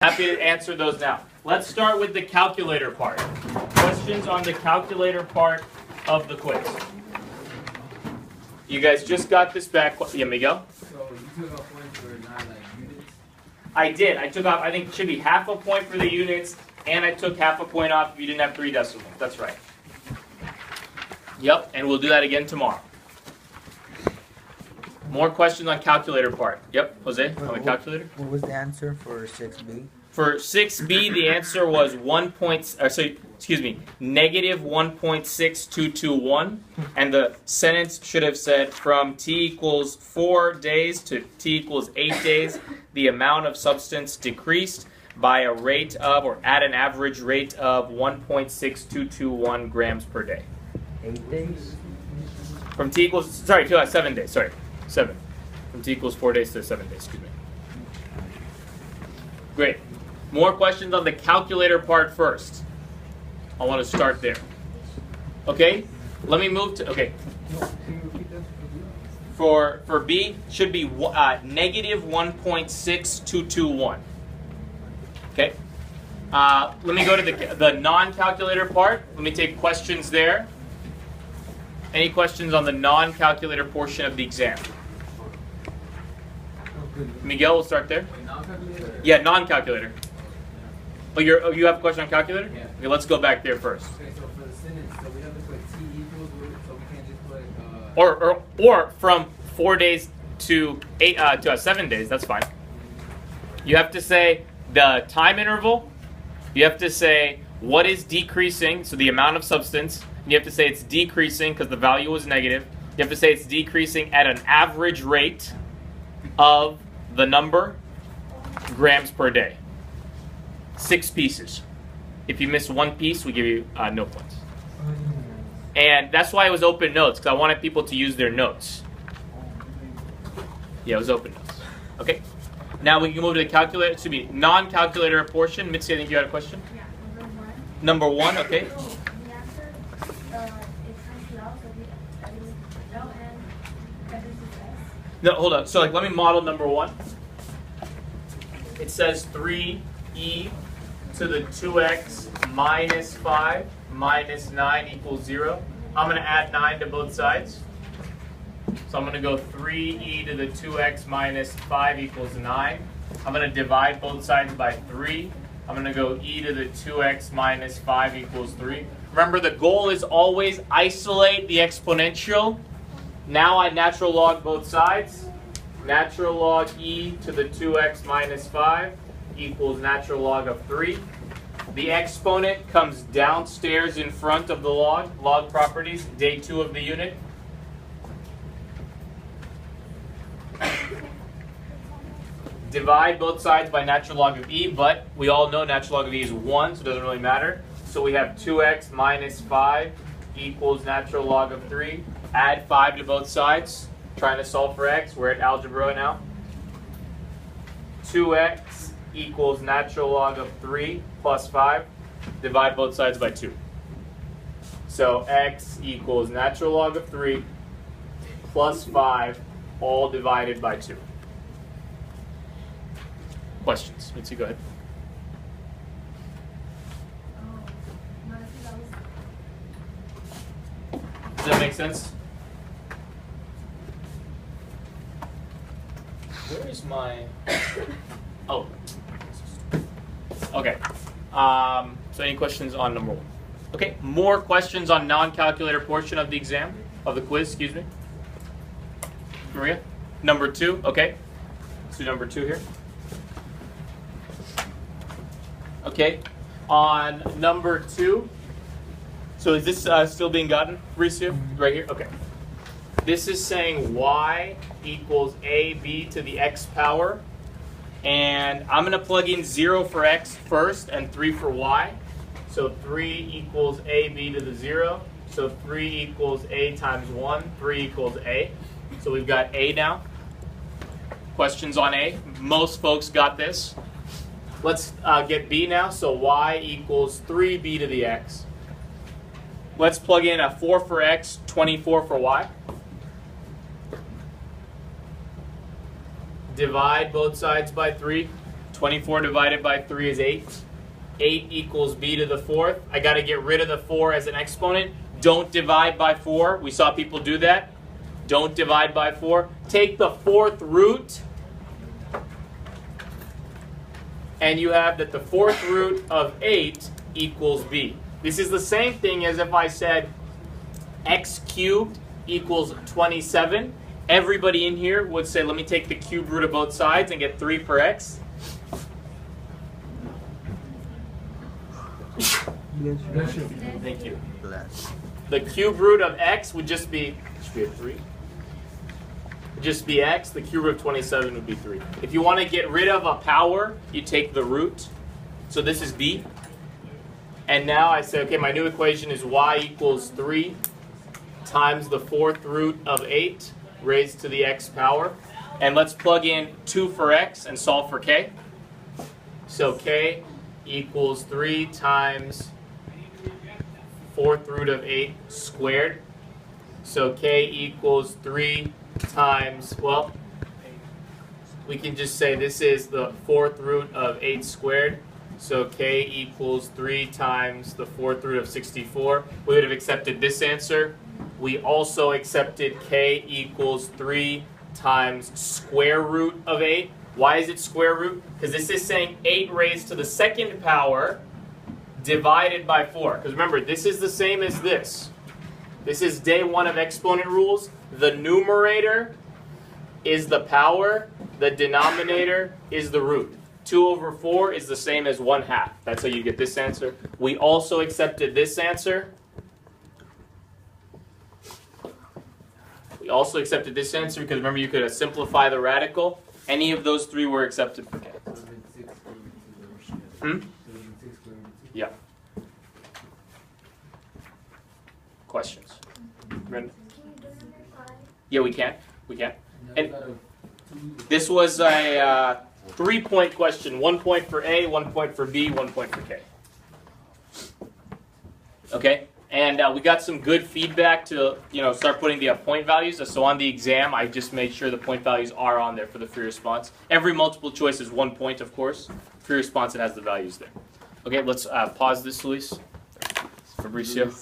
Happy to answer those now. Let's start with the calculator part. Questions on the calculator part of the quiz. You guys just got this back. Yeah, Miguel? So you took off points for not like units? I did. I took off, I think it should be half a point for the units, and I took half a point off if you didn't have 3 decimals. That's right. Yep, and we'll do that again tomorrow. More questions on calculator part. Yep, Jose, on the calculator. What was the answer for 6B? For 6B, the answer was negative 1.6221, and the sentence should have said from t equals 4 days to t equals 8 days, the amount of substance decreased by a rate of, or at an average rate of 1.6221 grams per day. 8 days? From t equals, sorry, to 7 days, sorry, 7. From t equals 4 days to 7 days, excuse me. Great. More questions on the calculator part first. I want to start there. Okay, let me move to, okay. For B, should be negative 1.6221. Okay. Let me go to the non-calculator part. Let me take questions there. Any questions on the non-calculator portion of the exam? Miguel, we'll start there. Non-calculator? Yeah, non-calculator. Oh, you have a question on calculator? Yeah. Okay, let's go back there first. Okay, so for the sentence, so we have to put t equals, so we can't just put Or from 4 days to 7 days. That's fine. You have to say the time interval. You have to say what is decreasing, so the amount of substance. And you have to say it's decreasing because the value was negative. You have to say it's decreasing at an average rate of the number grams per day. 6 pieces. If you miss 1 piece, we give you no points. And that's why it was open notes, because I wanted people to use their notes. Yeah, it was open notes. Okay. Now we can move to the calculator, excuse me, non-calculator portion. Mitzi, I think you had a question? Yeah, Number 1, okay. So the answer, it comes low, so the low end reduces S. No, hold on. So let me model number 1. It says 3e to the 2x minus 5 minus 9 equals 0. I'm going to add 9 to both sides. So I'm going to go 3e to the 2x minus 5 equals 9. I'm going to divide both sides by 3. I'm going to go e to the 2x minus 5 equals 3. Remember, the goal is always isolate the exponential. Now I natural log both sides. Natural log e to the 2x minus 5 equals natural log of 3. The exponent comes downstairs in front of the log. Log properties, day 2 of the unit. Divide both sides by natural log of e, but we all know natural log of e is 1, so it doesn't really matter. So we have 2x minus 5 equals natural log of 3. Add 5 to both sides. Trying to solve for x. We're at algebra now. 2x equals natural log of 3 plus 5. Divide both sides by 2. So x equals natural log of 3 plus 5, all divided by 2. Questions? Mitzi, go ahead. Does that make sense? Where is my... Oh. Okay. So any questions on number 1? Okay, more questions on non-calculator portion of the exam, of the quiz, excuse me. Maria? Number 2, okay. Let's do number 2 here. Okay, on number 2, so is this still being gotten, Mauricio? Right here? Okay. This is saying y equals ab to the x power. And I'm going to plug in 0 for x first and 3 for y. So 3 equals ab to the 0. So 3 equals a times 1. 3 equals a. So we've got a now. Questions on a? Most folks got this. Let's get b now. So y equals 3b to the x. Let's plug in a 4 for x, 24 for y. Divide both sides by 3. 24 divided by 3 is 8. 8 equals b to the 4th. I got to get rid of the 4 as an exponent. Don't divide by 4. We saw people do that. Don't divide by 4. Take the 4th root, and you have that the 4th root of 8 equals b. This is the same thing as if I said x cubed equals 27. Everybody in here would say, let me take the cube root of both sides and get 3 per x. Thank you. Plus. The cube root of x would just be 3. Just be x. The cube root of 27 would be 3. If you want to get rid of a power, you take the root. So this is b. And now I say, okay, my new equation is y equals 3 times the 4th root of 8 raised to the x power. And let's plug in 2 for x and solve for k. So k equals 3 times 4th root of 8 squared. So k equals 3 times, well, we can just say this is the 4th root of 8 squared. So k equals 3 times the 4th root of 64. We would have accepted this answer. We also accepted k equals 3 times square root of 8. Why is it square root? Because this is saying 8 raised to the 2nd power divided by 4. Because remember, this is the same as this. This is day 1 of exponent rules. The numerator is the power. The denominator is the root. 2 over 4 is the same as 1/2. That's how you get this answer. We also accepted this answer. We also accepted this answer because remember you could simplify the radical. Any of those 3 were accepted for k. Yeah. Questions? Brenda? Can you do number 5? Yeah, we can. We can. And this was a 3-point question. 1 point for A, 1 point for B, 1 point for K. Okay? And we got some good feedback to start putting the point values. So on the exam, I just made sure the point values are on there for the free response. Every multiple choice is 1 point, of course. Free response, it has the values there. Okay, let's pause this, Luis. Fabricio.